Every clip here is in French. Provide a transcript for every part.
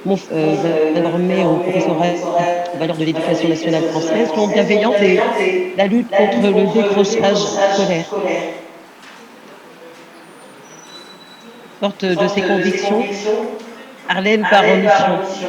va former au professorat aux valeurs de l'éducation nationale française, selon bienveillante et la lutte contre le décrochage scolaire. Forte de ses convictions, Arlène part en mission.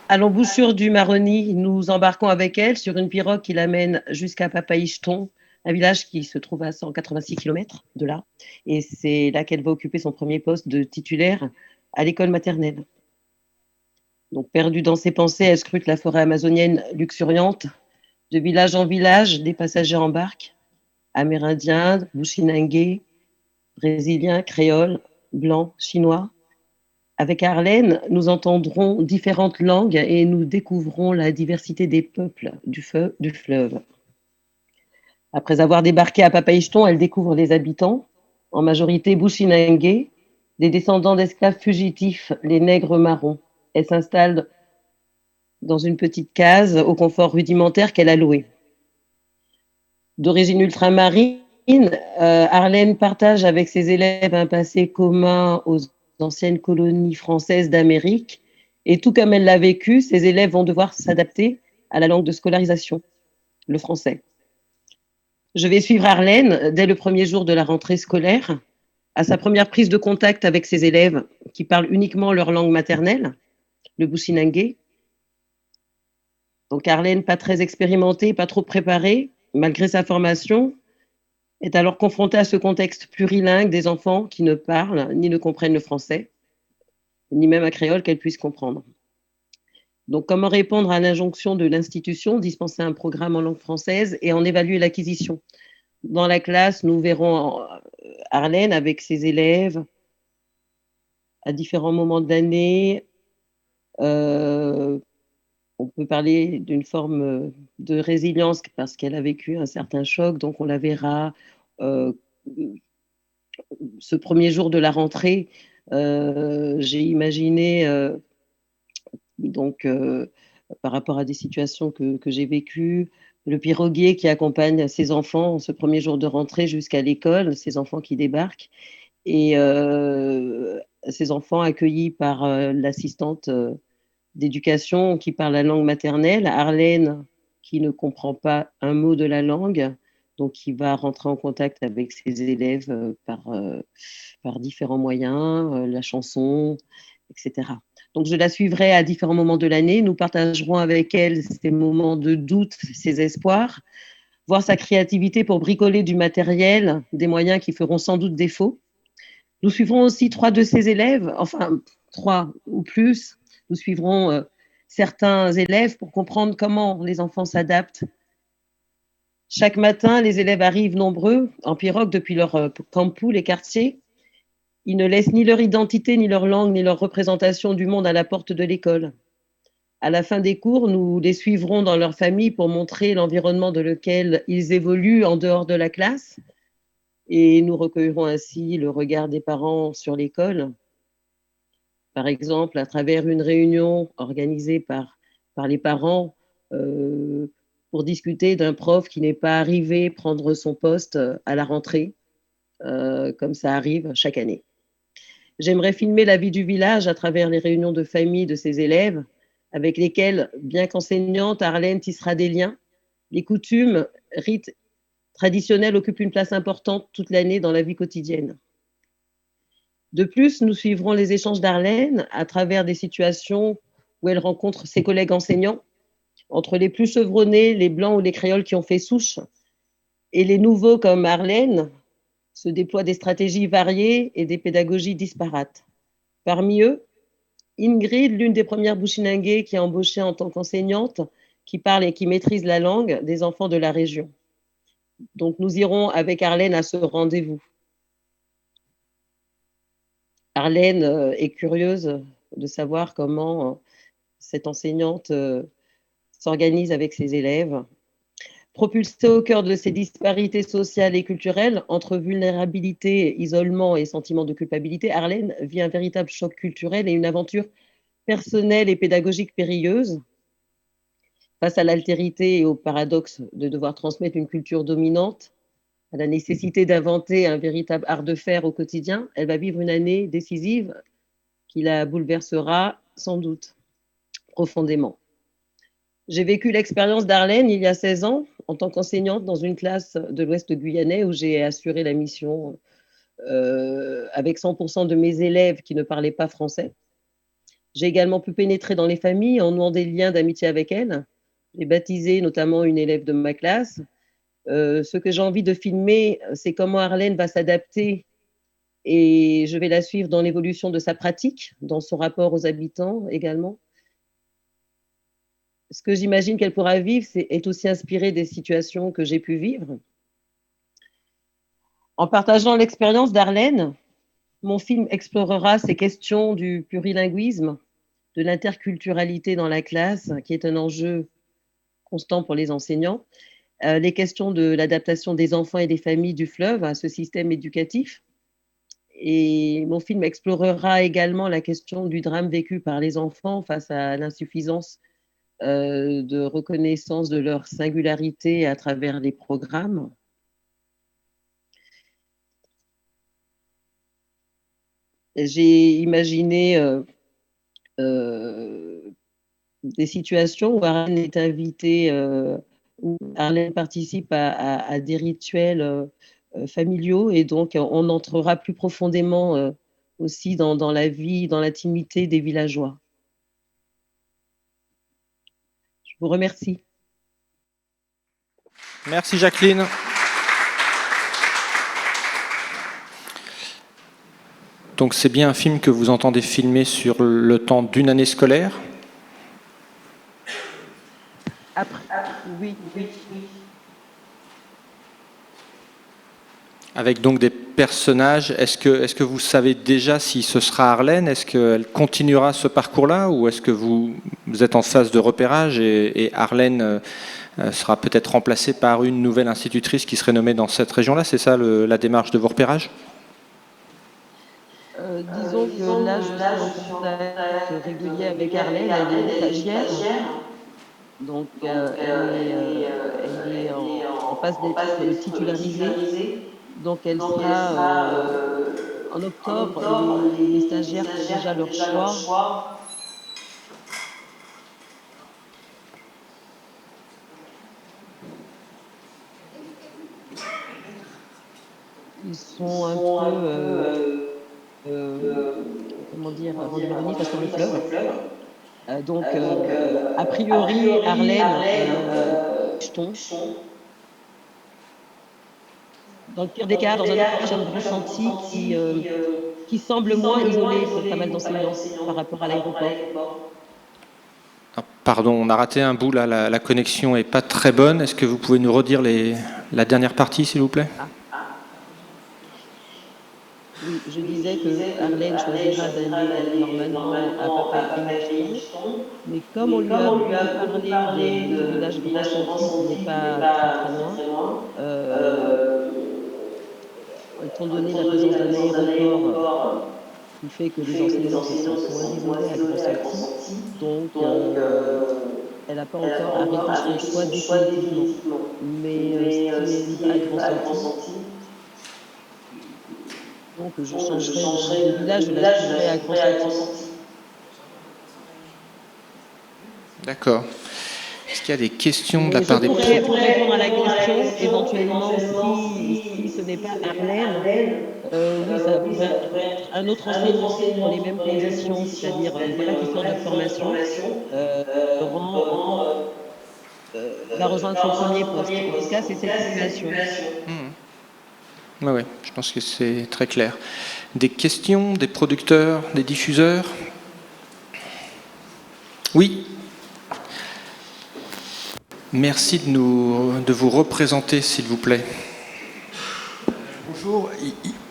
À l'embouchure du Maroni, nous embarquons avec elle sur une pirogue qui l'amène jusqu'à Papaïcheton, un village qui se trouve à 186 km de là. Et c'est là qu'elle va occuper son premier poste de titulaire à l'école maternelle. Donc, perdue dans ses pensées, elle scrute la forêt amazonienne luxuriante. De village en village, des passagers embarquent. Amérindiens, Bushinangais, Brésiliens, Créoles, Blancs, Chinois. Avec Arlène, nous entendrons différentes langues et nous découvrons la diversité des peuples du fleuve. Après avoir débarqué à Papaïcheton, elle découvre les habitants, en majorité Bushinangais, des descendants d'esclaves fugitifs, les nègres marrons. Elle s'installe dans une petite case au confort rudimentaire qu'elle a loué. D'origine ultramarine, Arlène partage avec ses élèves un passé commun aux anciennes colonies françaises d'Amérique. Et tout comme elle l'a vécu, ses élèves vont devoir s'adapter à la langue de scolarisation, le français. Je vais suivre Arlène dès le premier jour de la rentrée scolaire, à sa première prise de contact avec ses élèves qui parlent uniquement leur langue maternelle, le bushinangais. Donc Arlène, pas très expérimentée, pas trop préparée, malgré sa formation, est alors confrontée à ce contexte plurilingue des enfants qui ne parlent ni ne comprennent le français, ni même un créole qu'elle puisse comprendre. Donc, comment répondre à l'injonction de l'institution, dispenser un programme en langue française et en évaluer l'acquisition? Dans la classe, nous verrons Arlène avec ses élèves à différents moments de l'année. On peut parler d'une forme de résilience parce qu'elle a vécu un certain choc, donc on la verra ce premier jour de la rentrée. J'ai imaginé donc par rapport à des situations que j'ai vécues, le piroguier qui accompagne ses enfants ce premier jour de rentrée jusqu'à l'école, ces enfants qui débarquent, et ces enfants accueillis par l'assistante d'éducation qui parle la langue maternelle, Arlène qui ne comprend pas un mot de la langue, donc qui va rentrer en contact avec ses élèves par différents moyens, la chanson, etc. Donc je la suivrai à différents moments de l'année. Nous partagerons avec elle ces moments de doute, ses espoirs, voir sa créativité pour bricoler du matériel, des moyens qui feront sans doute défaut. Nous suivrons aussi 3 de ses élèves, enfin 3 ou plus. Nous suivrons certains élèves pour comprendre comment les enfants s'adaptent. Chaque matin, les élèves arrivent nombreux en pirogue depuis leur campus, les quartiers. Ils ne laissent ni leur identité, ni leur langue, ni leur représentation du monde à la porte de l'école. À la fin des cours, nous les suivrons dans leur famille pour montrer l'environnement dans lequel ils évoluent en dehors de la classe. Et nous recueillerons ainsi le regard des parents sur l'école. Par exemple, à travers une réunion organisée par les parents pour discuter d'un prof qui n'est pas arrivé prendre son poste à la rentrée, comme ça arrive chaque année. J'aimerais filmer la vie du village à travers les réunions de famille de ses élèves, avec lesquels, bien qu'enseignante, Arlène tissera des liens. Les coutumes, rites traditionnels occupent une place importante toute l'année dans la vie quotidienne. De plus, nous suivrons les échanges d'Arlène à travers des situations où elle rencontre ses collègues enseignants, entre les plus chevronnés, les blancs ou les créoles qui ont fait souche, et les nouveaux comme Arlène, se déploient des stratégies variées et des pédagogies disparates. Parmi eux, Ingrid, l'une des premières bushinangais qui est embauchée en tant qu'enseignante, qui parle et qui maîtrise la langue des enfants de la région. Donc nous irons avec Arlène à ce rendez-vous. Arlène est curieuse de savoir comment cette enseignante s'organise avec ses élèves. Propulsée au cœur de ces disparités sociales et culturelles, entre vulnérabilité, isolement et sentiment de culpabilité, Arlène vit un véritable choc culturel et une aventure personnelle et pédagogique périlleuse. Face à l'altérité et au paradoxe de devoir transmettre une culture dominante, à la nécessité d'inventer un véritable art de faire au quotidien, elle va vivre une année décisive qui la bouleversera sans doute profondément. J'ai vécu l'expérience d'Arlène il y a 16 ans en tant qu'enseignante dans une classe de l'Ouest guyanais où j'ai assuré la mission avec 100% de mes élèves qui ne parlaient pas français. J'ai également pu pénétrer dans les familles en nouant des liens d'amitié avec elles. J'ai baptisé notamment une élève de ma classe. Ce que j'ai envie de filmer, c'est comment Arlène va s'adapter et je vais la suivre dans l'évolution de sa pratique, dans son rapport aux habitants également. Ce que j'imagine qu'elle pourra vivre est aussi inspiré des situations que j'ai pu vivre. En partageant l'expérience d'Arlène, mon film explorera ces questions du plurilinguisme, de l'interculturalité dans la classe, qui est un enjeu constant pour les enseignants, les questions de l'adaptation des enfants et des familles du fleuve à ce système éducatif. Et mon film explorera également la question du drame vécu par les enfants face à l'insuffisance de reconnaissance de leur singularité à travers les programmes. J'ai imaginé des situations où Arlène est invitée, où Arlène participe à des rituels familiaux et donc on entrera plus profondément aussi dans la vie, dans l'intimité des villageois. Je vous remercie. Merci Jacqueline. Donc c'est bien un film que vous entendez filmer sur le temps d'une année scolaire ? Oui. Avec donc des personnages, est-ce que vous savez déjà si ce sera Arlène ? Est-ce qu'elle continuera ce parcours-là ? Ou est-ce que vous êtes en phase de repérage et Arlène sera peut-être remplacée par une nouvelle institutrice qui serait nommée dans cette région-là ? C'est ça la démarche de vos repérages ? Disons que là, je suis en contact régulier avec Arlène, elle est stagiaire. Donc, elle est en passe d'être titularisée. Donc, elle sera en octobre. Les stagiaires font déjà leur choix. Ils sont un peu, comment dire, rendre ironie face sur le fleuve. Donc, a priori, Arlène, jeton. Dans le pire des cas, dans un autre grand chantier qui semble moins isolé que pas mal d'enseignants par rapport à l'aéroport. Pardon, on a raté un bout là, la connexion n'est pas très bonne. Est-ce que vous pouvez nous redire la dernière partie, s'il vous plaît ? Oui, je disais que Arlène choisira d'aller normalement à Papeete-Moucheton, mais comme on lui a beaucoup parlé de ce village Grand Sentier qui n'est pas très loin, étant donné la présence d'un aéroport qui fait que les enseignants se sentent moins isolés à Grand Sentier, donc elle n'a pas encore arrêté son choix définitivement. Mais si elle va à Grand Sentier, donc je changerai de village, je la suivrai à Grand Sentier. D'accord. Est-ce qu'il y a des questions de la part des Pour répondre à la question, éventuellement, si ce n'est pas Arlène, oui, ça pourrait être un autre enseignant dans les mêmes conditions, c'est-à-dire voilà, qui sort de formation, va rejoindre son premier poste. En tout cas, c'est cette situation. Oui, je pense que c'est très clair. Des questions, des producteurs, des diffuseurs ? Oui. Merci de vous représenter, s'il vous plaît. Bonjour,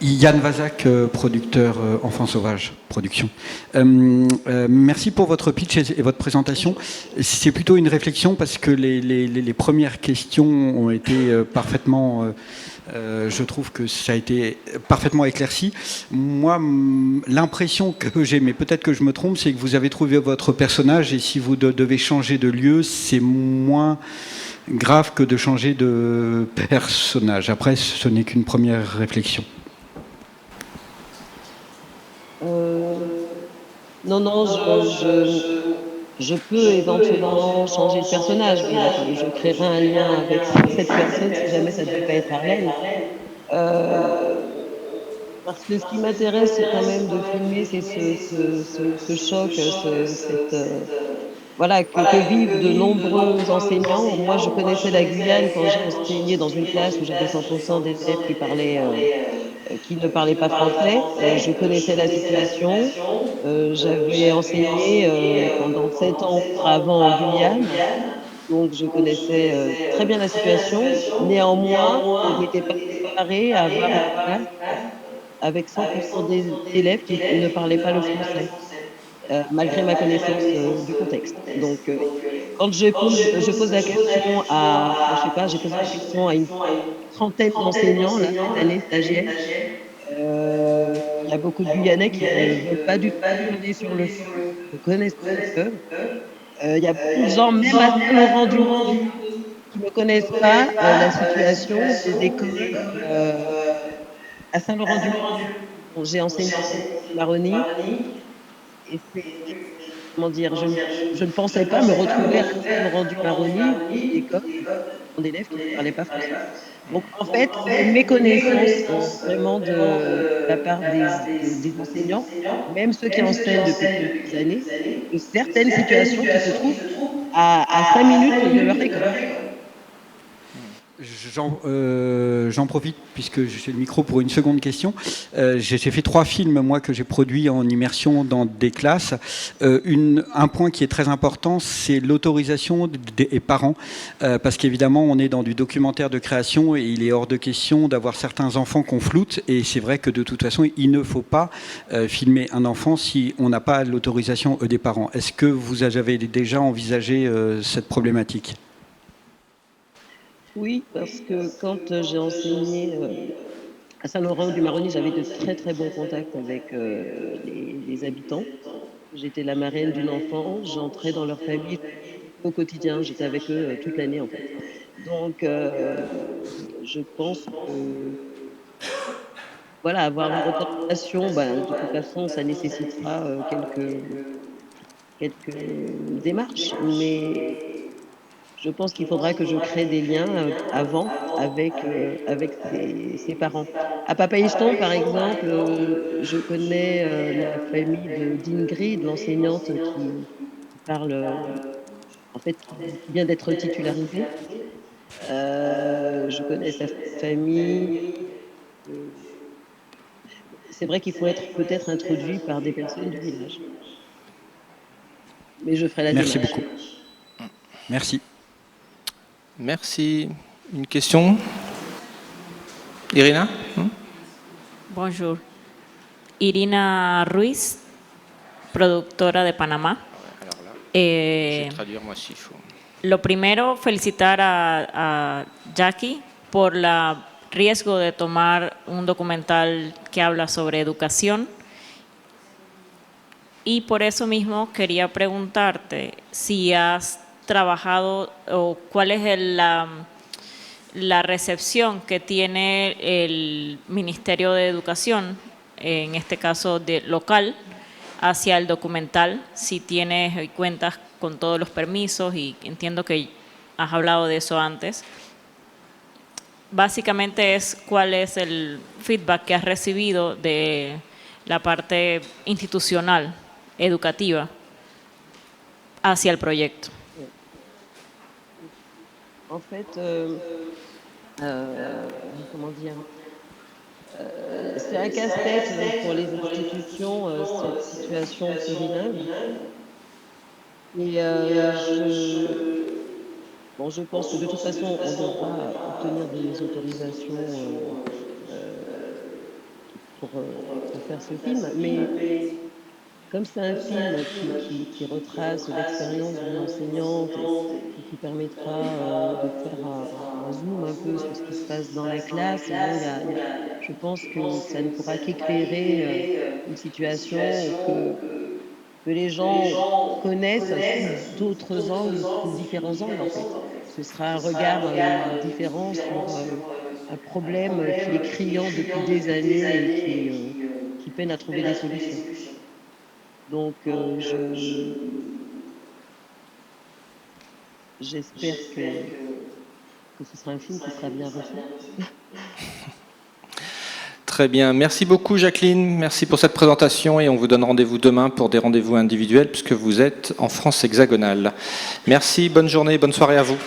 Yann Vazac, producteur Enfants Sauvages Production. Merci pour votre pitch et votre présentation. C'est plutôt une réflexion parce que les premières questions ont été parfaitement... je trouve que ça a été parfaitement éclairci. Moi, l'impression que j'ai, mais peut-être que je me trompe, c'est que vous avez trouvé votre personnage et si vous devez changer de lieu, c'est moins grave que de changer de personnage. Après, ce n'est qu'une première réflexion. Non, non, je peux éventuellement changer le personnage, oui, enfin, je créerai un lien avec cette personne si jamais ça devait pas être Harlem. Parce que ce qui m'intéresse, c'est quand même de filmer, c'est ce choc, voilà, que vivent de nombreux enseignants. Moi, je connaissais la Guyane quand j'ai enseigné dans une classe où j'avais 100 % d'élèves qui ne parlaient pas français. Je connaissais la situation. J'avais enseigné, pendant 7 ans auparavant en Guyane, donc je connaissais, très bien la situation. Néanmoins, je m'étais pas préparée à avoir une classe avec 100 % d'élèves qui ne parlaient pas le français, malgré ma connaissance, du contexte. Donc, quand je pose la question à, je sais pas, j'ai posé la question à une trentaine d'enseignants là cette année, stagiaires. Il y a beaucoup de Guyanais qui ne veulent pas du tout aller sur le front, ne connaissent pas le fleuve. Il y a beaucoup de gens, même à Saint-Laurent-du-Maroni, qui ne connaissent pas, la situation des écoles, à Saint-Laurent-du-Maroni. Bon, j'ai enseigné au Maroni et c'est comment dire? Je ne pensais pas me retrouver à Saint-Laurent-du-Maroni dans une école d'élèves qui ne parlaient pas français. Donc en fait, il y a une méconnaissance, vraiment de la part des enseignants, même ceux qui enseignent depuis quelques années, de certaines situations qui se trouvent à 5 minutes de leur école. J'en profite puisque j'ai le micro pour une seconde question. J'ai fait 3 films, moi, que j'ai produits en immersion dans des classes. Un point qui est très important, c'est l'autorisation des parents, parce qu'évidemment, on est dans du documentaire de création et il est hors de question d'avoir certains enfants qu'on floute. Et c'est vrai que de toute façon, il ne faut pas filmer un enfant si on n'a pas l'autorisation des parents. Est-ce que vous avez déjà envisagé cette problématique ? Oui, parce que quand, j'ai enseigné, à Saint-Laurent-du-Maroni, j'avais de très, très bons contacts avec, les habitants. J'étais la marraine d'une enfant, j'entrais dans leur famille au quotidien, j'étais avec eux, toute l'année, en fait. Donc, je pense que, voilà, avoir leur autorisation, ben, de toute façon, ça nécessitera, quelques démarches, mais je pense qu'il faudra que je crée des liens, avant avec ses parents. À Papaïston, par exemple, je connais, la famille d'Ingrid, l'enseignante qui parle, en fait, qui vient d'être titularisée. Je connais sa famille, heu, c'est vrai qu'il faut être peut-être introduit par des personnes du village. Mais je ferai la Merci démarche. beaucoup. Merci. Merci. Une question? Irina? Bonjour. Irina Ruiz, productora de Panamá. Je vais traduire moi s'il faut. Lo primero, felicitar a Jackie por el riesgo de tomar un documental que habla sobre educación. Y por eso mismo quería preguntarte si has trabajado o cuál es la recepción que tiene el Ministerio de Educación, en este caso local, hacia el documental, si tienes y cuentas con todos los permisos, y entiendo que has hablado de eso antes. Básicamente es cuál es el feedback que has recibido de la parte institucional, educativa, hacia el proyecto. En fait, comment dire? C'est un casse-tête, pour les institutions, cette situation plurilingue et je pense que de toute façon, on devra obtenir des autorisations, pour faire ce film, mais comme c'est un film qui retrace l'expérience d'une enseignante et qui permettra, de faire un zoom un peu sur ce qui se passe dans la classe, bon, je pense que ça ne pourra qu'éclairer, une situation que les gens connaissent sous d'autres angles, sous différents angles, en fait. Ce sera un regard, différent sur, un problème, qui est criant depuis des années et qui peine à trouver des solutions. Donc, j'espère que ce sera un film qui sera bien reçu. Très bien. Merci beaucoup, Jacqueline. Merci pour cette présentation et on vous donne rendez-vous demain pour des rendez-vous individuels puisque vous êtes en France hexagonale. Merci, bonne journée, bonne soirée à vous.